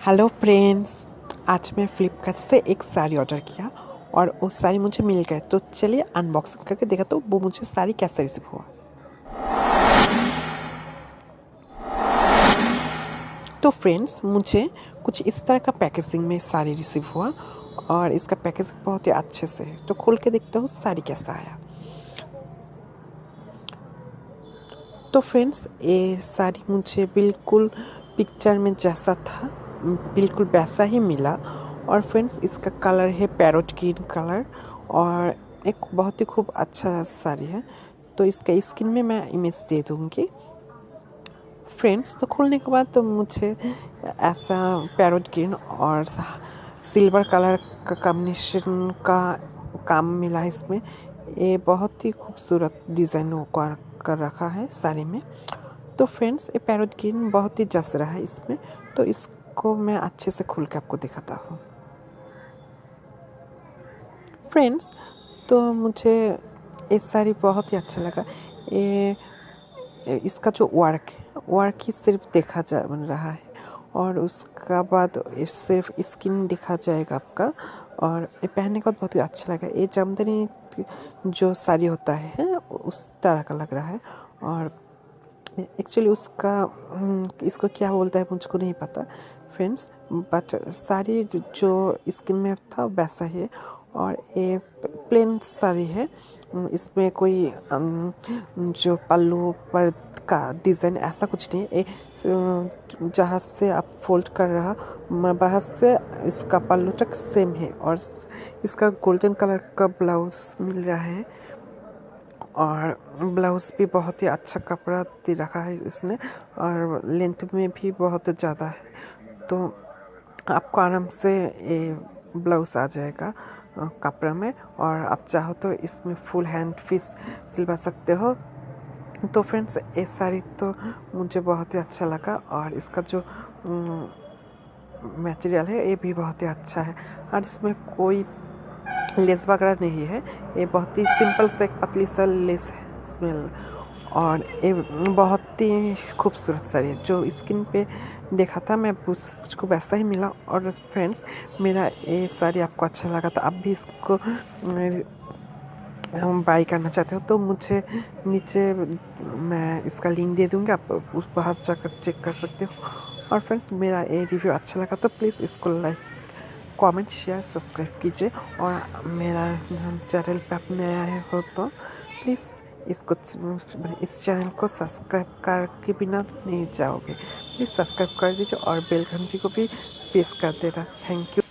Hello friends, आज मैं फ्लिपकार्ट से एक साड़ी ऑर्डर किया और वो साड़ी मुझे मिल गए। तो चलिए अनबॉक्सिंग करके देखा तो वो मुझे साड़ी कैसे रिसीव हुआ। तो फ्रेंड्स, मुझे कुछ इस तरह का पैकेजिंग में साड़ी रिसीव हुआ और इसका पैकेजिंग बहुत ही अच्छे से है। तो खोल के देखता हूँ साड़ी कैसा आया। तो फ्रेंड्स, ये साड़ी मुझे बिल्कुल पिक्चर में जैसा था बिल्कुल वैसा ही मिला। और फ्रेंड्स, इसका कलर है पैरोट ग्रीन कलर और एक बहुत ही खूब अच्छा साड़ी है। तो इसका स्क्रीन में मैं इमेज दे दूँगी। फ्रेंड्स, तो खोलने के बाद तो मुझे ऐसा पैरोट ग्रीन और सिल्वर कलर का कॉम्बिनेशन का काम मिला है इसमें। ये बहुत ही खूबसूरत डिज़ाइन कर रखा है साड़ी में। तो फ्रेंड्स, ये पैरोट ग्रीन बहुत ही जच रहा है इसमें। तो इसको मैं अच्छे से खोल के आपको दिखाता हूँ। फ्रेंड्स, तो मुझे ये साड़ी बहुत ही अच्छा लगा। ये इसका जो वर्क ही सिर्फ देखा जा बन रहा है और उसका बाद सिर्फ स्किन दिखा जाएगा आपका। और ये पहनने के बाद बहुत ही अच्छा लगा। ये जामदानी जो साड़ी होता है उस तरह का लग रहा है। और एक्चुअली उसका इसको क्या बोलता है मुझको नहीं पता फ्रेंड्स, बट साड़ी जो स्किन में था वैसा ही है। और ये प्लेन साड़ी है। इसमें कोई जो पल्लू पर का डिज़ाइन ऐसा कुछ नहीं है। जहाँ से आप फोल्ड कर रहा वहाँ से इसका पल्लू तक सेम है। और इसका गोल्डन कलर का ब्लाउज मिल रहा है और ब्लाउज़ भी बहुत ही अच्छा कपड़ा दे रखा है इसने और लेंथ में भी बहुत ज़्यादा है। तो आपको आराम से ये ब्लाउज़ आ जाएगा कपड़ा में। और आप चाहो तो इसमें फुल हैंड भी सिलवा सकते हो। तो फ्रेंड्स, ये साड़ी तो मुझे बहुत ही अच्छा लगा और इसका जो मटेरियल है ये भी बहुत ही अच्छा है। और इसमें कोई लेस वगैरह नहीं है। ये बहुत ही सिंपल से एक पतली सा लेस है इसमें। और ये बहुत ही खूबसूरत साड़ी है। जो स्किन पे देखा था मैं मुझको वैसा ही मिला। और फ्रेंड्स, मेरा ये साड़ी आपको अच्छा लगा तो आप भी इसको बाई करना चाहते हो तो मुझे नीचे मैं इसका लिंक दे दूँगी, आप उस वहाँ से जाकर चेक कर सकते हो। और फ्रेंड्स, मेरा ये रिव्यू अच्छा लगा तो प्लीज़ इसको लाइक कमेंट शेयर सब्सक्राइब कीजिए। और मेरा चैनल पे आप नए आए हो तो प्लीज़ इस चैनल को सब्सक्राइब करके बिना नहीं जाओगे। प्लीज़ सब्सक्राइब कर दीजिए और बेल घंटी को भी प्रेस कर देना। Thank you.